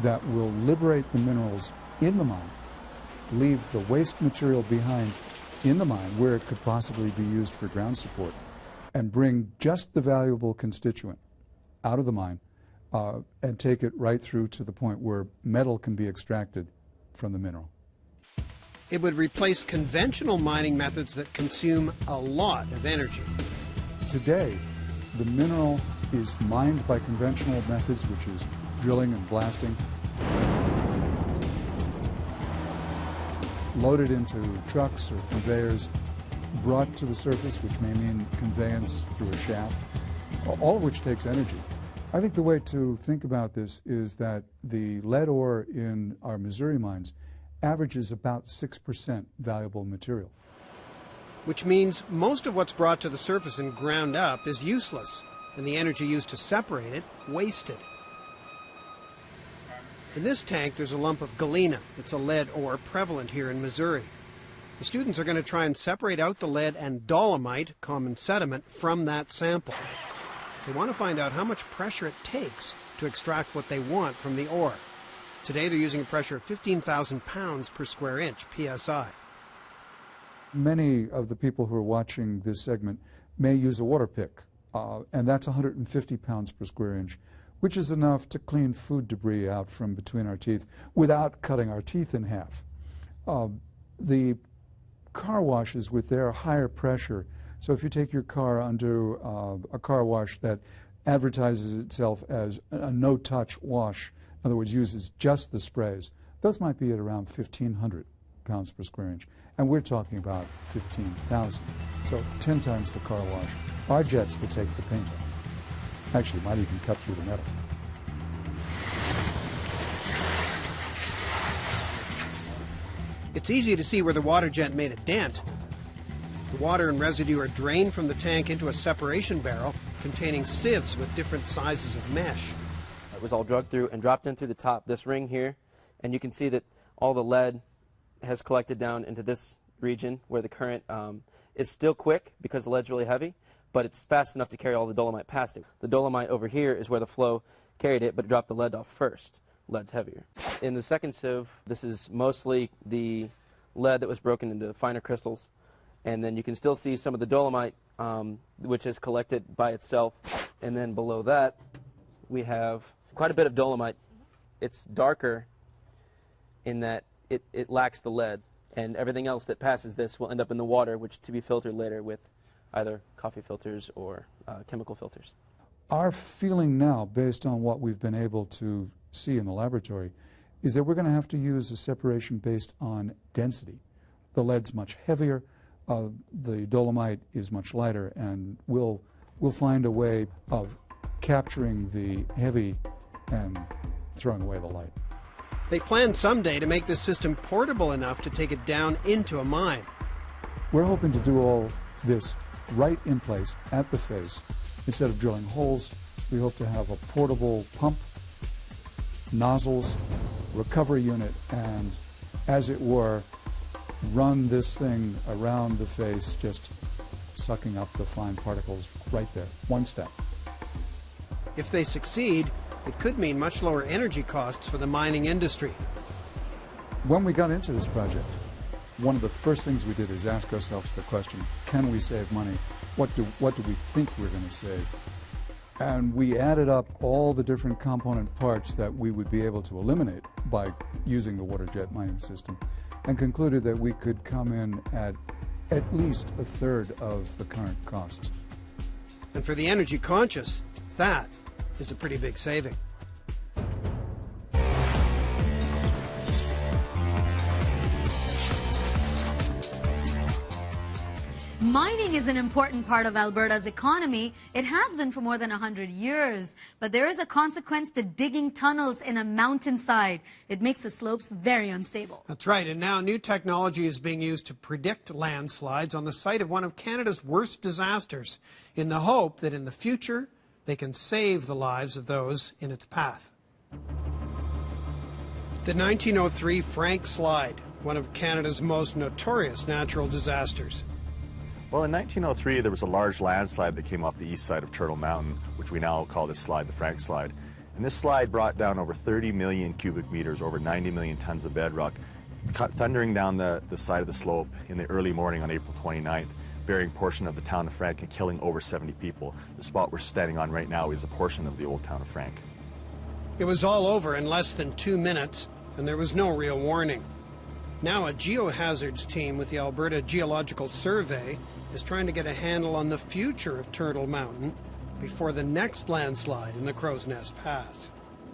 F: that will liberate the minerals in the mine, leave the waste material behind in the mine where it could possibly be used for ground support, and bring just the valuable constituent out of the mine and take it right through to the point where metal can be extracted from the mineral.
B: It would replace conventional mining methods that consume a lot of energy.
F: Today, the mineral is mined by conventional methods, which is drilling and blasting, loaded into trucks or conveyors, brought to the surface, which may mean conveyance through a shaft, all of which takes energy. I think the way to think about this is that the lead ore in our Missouri mines averages about 6% valuable material.
B: Which means most of what's brought to the surface and ground up is useless, and the energy used to separate it wasted. In this tank, there's a lump of galena. It's a lead ore prevalent here in Missouri. The students are going to try and separate out the lead and dolomite, common sediment, from that sample. They want to find out how much pressure it takes to extract what they want from the ore. Today, they're using a pressure of 15,000 pounds per square inch, PSI.
F: Many of the people who are watching this segment may use a water pick, and that's 150 pounds per square inch, which is enough to clean food debris out from between our teeth without cutting our teeth in half. The car washes with their higher pressure So if you take your car under a car wash that advertises itself as a no-touch wash, in other words, uses just the sprays, those might be at around 1,500 pounds per square inch. And we're talking about 15,000. So 10 times the car wash. Our jets will take the paint off. Actually, might even cut through the metal.
B: It's easy to see where the water jet made a dent. The water and residue are drained from the tank into a separation barrel containing sieves with different sizes of mesh.
L: It was all drugged through and dropped in through the top, this ring here, and you can see that all the lead has collected down into this region where the current is still quick because the lead's really heavy, but it's fast enough to carry all the dolomite past it. The dolomite over here is where the flow carried it, but it dropped the lead off first. Lead's heavier. In the second sieve, this is mostly the lead that was broken into finer crystals, and then you can still see some of the dolomite, which is collected by itself. And then below that, we have quite a bit of dolomite. It's darker in that it lacks the lead, and everything else that passes this will end up in the water, which to be filtered later with either coffee filters or chemical filters.
F: Our feeling now, based on what we've been able to see in the laboratory, is that we're going to have to use a separation based on density. The lead's much heavier, the dolomite is much lighter, and we'll find a way of capturing the heavy and throwing away the light.
B: They plan someday to make this system portable enough to take it down into a mine.
F: We're hoping to do all this right in place at the face. Instead of drilling holes, we hope to have a portable pump, nozzles, recovery unit, and, as it were, run this thing around the face, just sucking up the fine particles right there, one step.
B: If they succeed, it could mean much lower energy costs for the mining industry.
F: When we got into this project, one of the first things we did is ask ourselves the question, can we save money? What do we think we're going to save? And we added up all the different component parts that we would be able to eliminate by using the water jet mining system, and concluded that we could come in at least a third of the current costs.
B: And for the energy conscious, that is a pretty big saving.
M: Mining is an important part of Alberta's economy. It has been for more than 100 years. But there is a consequence to digging tunnels in a mountainside. It makes the slopes very unstable.
B: That's right, and now new technology is being used to predict landslides on the site of one of Canada's worst disasters, in the hope that in the future they can save the lives of those in its path. The 1903 Frank Slide, one of Canada's most notorious natural disasters.
N: Well, in 1903, there was a large landslide that came off the east side of Turtle Mountain, which we now call this slide the Frank Slide. And this slide brought down over 30 million cubic meters, over 90 million tons of bedrock, thundering down the side of the slope in the early morning on April 29th, burying a portion of the town of Frank and killing over 70 people. The spot we're standing on right now is a portion of the old town of Frank.
B: It was all over in less than 2 minutes, and there was no real warning. Now a geohazards team with the Alberta Geological Survey is trying to get a handle on the future of Turtle Mountain before the next landslide in the Crow's Nest Pass.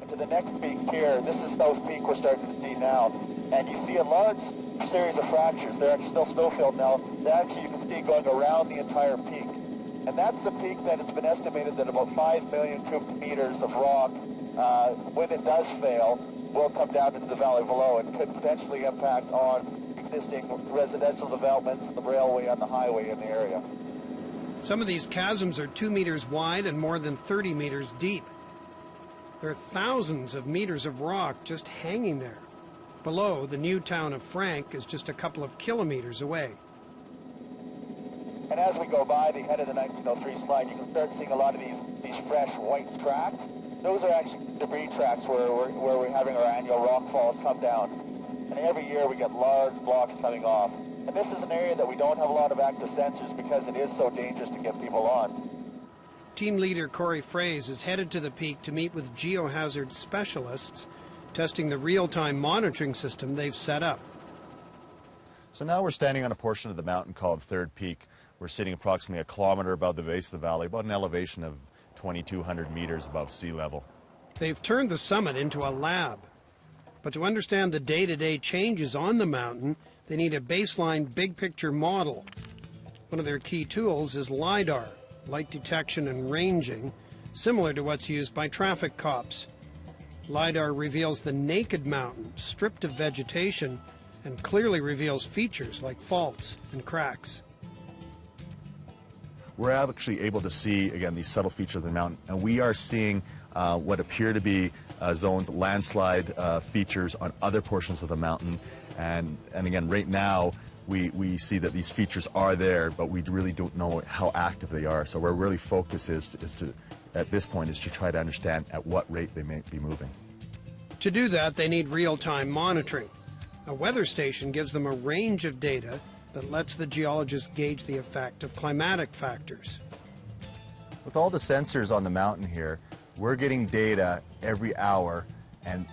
P: To the next peak here, this is South Peak we're starting to see now, and you see a large series of fractures. They're actually still snow-filled now. That actually you can see going around the entire peak. And that's the peak that it's been estimated that about 5 million cubic meters of rock, when it does fail, will come down into the valley below and could potentially impact on existing residential developments, the railway and the highway in the area.
B: Some of these chasms are 2 meters wide and more than 30 meters deep. There are thousands of meters of rock just hanging there. Below, the new town of Frank is just a couple of kilometers away.
P: And as we go by the head of the 1903 slide, you can start seeing a lot of these fresh white tracks. Those are actually debris tracks where we're having our annual rock falls come down. And every year we get large blocks coming off. And this is an area that we don't have a lot of active sensors because it is so dangerous to get people on.
B: Team leader Corey Fraze is headed to the peak to meet with geohazard specialists, testing the real-time monitoring system they've set up.
N: So now we're standing on a portion of the mountain called Third Peak. We're sitting approximately a kilometer above the base of the valley, about an elevation of 2,200 meters above sea level.
B: They've turned the summit into a lab. But to understand the day-to-day changes on the mountain, they need a baseline big-picture model. One of their key tools is LiDAR, light detection and ranging, similar to what's used by traffic cops. LiDAR reveals the naked mountain, stripped of vegetation, and clearly reveals features like faults and cracks.
N: We're actually able to see, again, these subtle features of the mountain, and we are seeing what appear to be zones, landslide features on other portions of the mountain. And again, right now, we see that these features are there, but we really don't know how active they are. So our really focus is to, at this point, is to try to understand at what rate they may be moving.
B: To do that, they need real-time monitoring. A weather station gives them a range of data that lets the geologists gauge the effect of climatic factors.
N: With all the sensors on the mountain here, we're getting data every hour and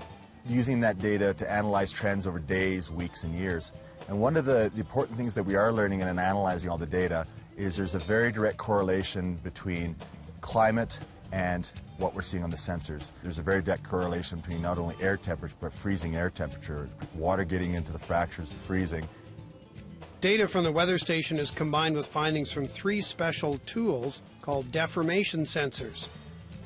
N: using that data to analyze trends over days, weeks, and years. And one of the important things that we are learning in analyzing all the data is there's a very direct correlation between climate and what we're seeing on the sensors. There's a very direct correlation between not only air temperature, but freezing air temperature, water getting into the fractures, freezing.
B: Data from the weather station is combined with findings from 3 special tools called deformation sensors.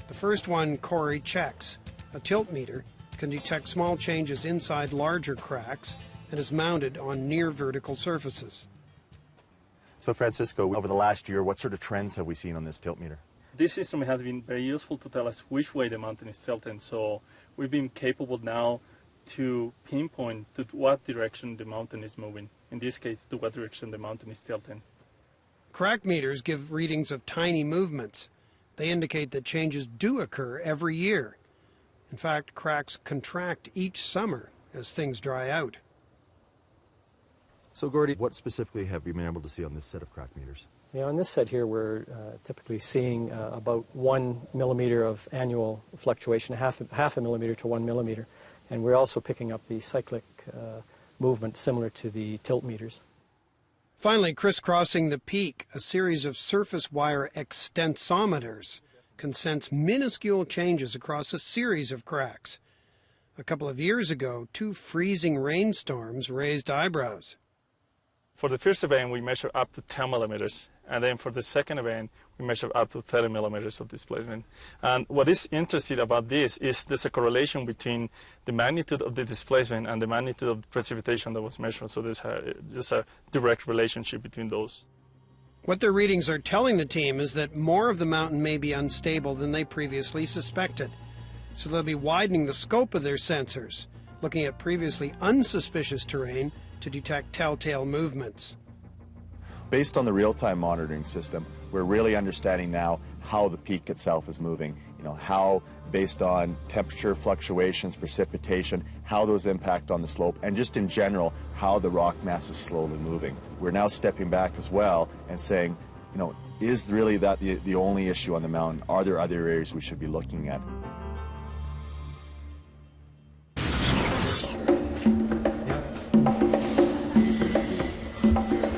B: The first one Corey checks. A tilt meter can detect small changes inside larger cracks and is mounted on near vertical surfaces.
N: So Francisco, over the last year, what sort of trends have we seen on this tilt meter?
O: This system has been very useful to tell us which way the mountain is tilting, so we've been capable now to pinpoint to what direction the mountain is moving. In this case, to what direction the mountain is tilting.
B: Crack meters give readings of tiny movements. They indicate that changes do occur every year. In fact, cracks contract each summer as things dry out.
N: So Gordy, what specifically have you been able to see on this set of crack meters?
Q: Yeah, on this set here, we're typically seeing about 1 millimeter of annual fluctuation, half a millimeter to 1 millimeter. And we're also picking up the cyclic movement similar to the tilt meters.
B: Finally, crisscrossing the peak, a series of surface wire extensometers can sense minuscule changes across a series of cracks. A couple of years ago, 2 freezing rainstorms raised eyebrows.
O: For the first event, we measure up to 10 millimeters, and then for the second event, we measure up to 30 millimeters of displacement. And what is interesting about this is there's a correlation between the magnitude of the displacement and the magnitude of the precipitation that was measured, so there's a direct relationship between those.
B: What their readings are telling the team is that more of the mountain may be unstable than they previously suspected. So they'll be widening the scope of their sensors, looking at previously unsuspicious terrain to detect telltale movements.
N: Based on the real-time monitoring system, we're really understanding now how the peak itself is moving. You know, how, based on temperature fluctuations, precipitation, how those impact on the slope, and just in general, how the rock mass is slowly moving. We're now stepping back as well and saying, you know, is really that the only issue on the mountain? Are there other areas we should be looking at?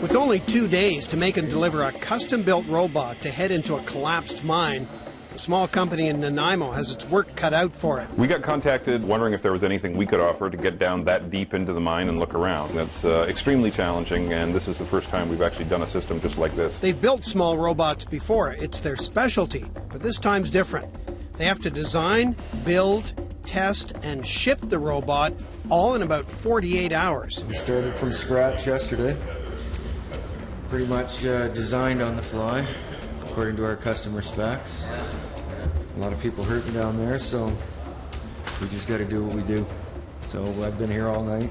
B: With only 2 days to make and deliver a custom-built robot to head into a collapsed mine, a small company in Nanaimo has its work cut out for it.
S: We got contacted wondering if there was anything we could offer to get down that deep into the mine and look around. That's extremely challenging, and this is the first time we've actually done a system just like this.
B: They've built small robots before. It's their specialty, but this time's different. They have to design, build, test, and ship the robot all in about 48 hours.
U: We started from scratch yesterday. Pretty much designed on the fly, according to our customer specs. A lot of people hurting down there, so we just got to do what we do. So I've been here all night,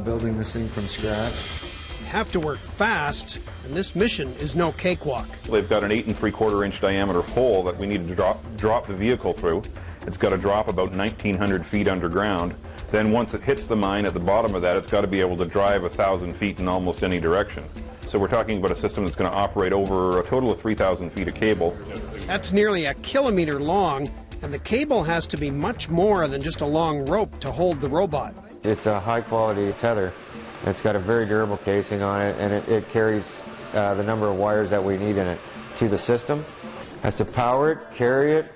U: building this thing from scratch.
B: You have to work fast, and this mission is no cakewalk.
S: They've got an 8 3/4 inch diameter hole that we need to drop the vehicle through. It's got to drop about 1,900 feet underground. Then once it hits the mine at the bottom of that, it's got to be able to drive 1,000 feet in almost any direction. So we're talking about a system that's going to operate over a total of 3,000 feet of cable.
B: That's nearly 1 kilometer long, and the cable has to be much more than just a long rope to hold the robot.
U: It's a high quality tether. It's got a very durable casing on it, and it carries the number of wires that we need in it to the system. Has to power it, carry it,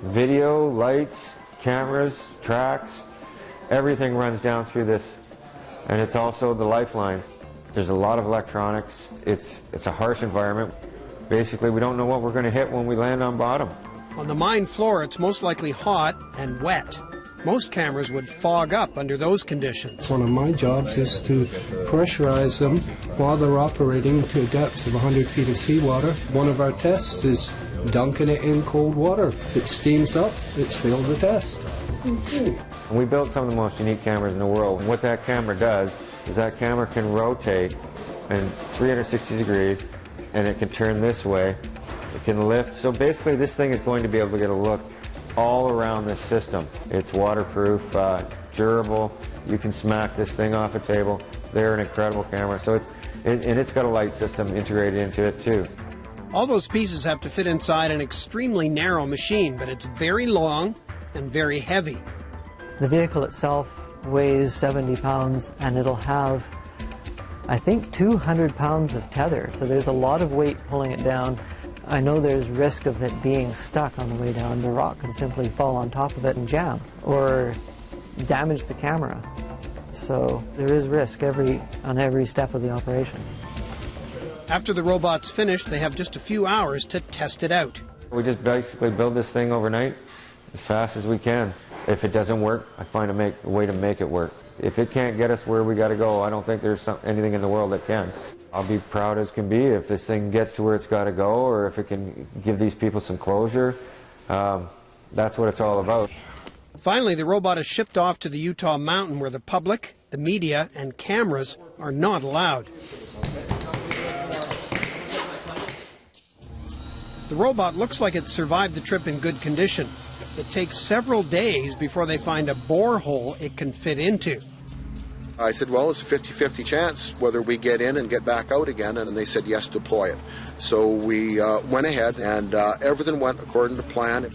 U: video, lights, cameras, tracks, everything runs down through this. And it's also the lifelines. There's a lot of electronics. It's a harsh environment. Basically, we don't know what we're going to hit when we land on bottom.
B: On the mine floor, it's most likely hot and wet. Most cameras would fog up under those conditions.
H: One of my jobs is to pressurize them while they're operating to a depth of 100 feet of seawater. One of our tests is dunking it in cold water. If it steams up, it's failed the test.
U: And we built some of the most unique cameras in the world. And what that camera does is that camera can rotate in 360 degrees, and it can turn this way. It can lift. So basically, this thing is going to be able to get a look all around this system. It's waterproof, durable. You can smack this thing off a table. They're an incredible camera. So it's got a light system integrated into it too.
B: All those pieces have to fit inside an extremely narrow machine, but it's very long and very heavy.
R: The vehicle itself weighs 70 pounds and it'll have, I think, 200 pounds of tether. So there's a lot of weight pulling it down. I know there's risk of it being stuck on the way down. The rock can simply fall on top of it and jam or damage the camera. So there is risk on every step of the operation.
B: After the robot's finished, they have just a few hours to test it out.
U: We just basically build this thing overnight as fast as we can. If it doesn't work, I find a way to make it work. If it can't get us where we got to go, I don't think there's anything in the world that can. I'll be proud as can be if this thing gets to where it's got to go, or if it can give these people some closure. That's what it's all about.
B: Finally, the robot is shipped off to the Utah mountain where the public, the media, and cameras are not allowed. The robot looks like it survived the trip in good condition. It takes several days before they find a borehole it can fit into.
T: I said, well, it's a 50-50 chance whether we get in and get back out again, and they said, yes, deploy it. So we went ahead, and everything went according to plan.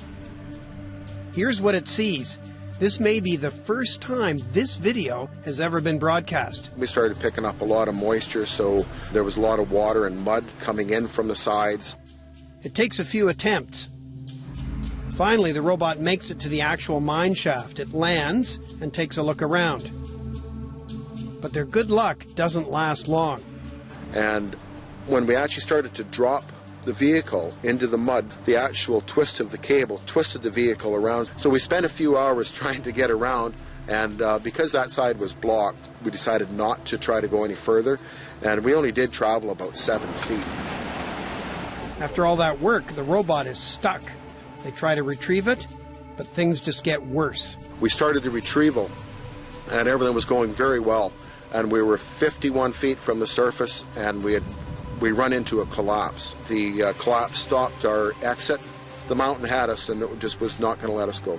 B: Here's what it sees. This may be the first time this video has ever been broadcast.
T: We started picking up a lot of moisture, so there was a lot of water and mud coming in from the sides.
B: It takes a few attempts. Finally, the robot makes it to the actual mine shaft. It lands and takes a look around. But their good luck doesn't last long.
T: And when we actually started to drop the vehicle into the mud, the actual twist of the cable twisted the vehicle around. So we spent a few hours trying to get around, and because that side was blocked, we decided not to try to go any further, and we only did travel about 7 feet.
B: After all that work, the robot is stuck. They try to retrieve it, but things just get worse.
T: We started the retrieval, and everything was going very well. And we were 51 feet from the surface, and we run into a collapse. The collapse stopped our exit. The mountain had us, and it just was not going to let us go.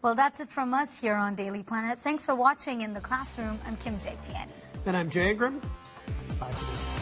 M: Well, that's it from us here on Daily Planet. Thanks for watching In the Classroom. I'm Kim J. Tiani.
B: And I'm Jay Ingram. Bye for now.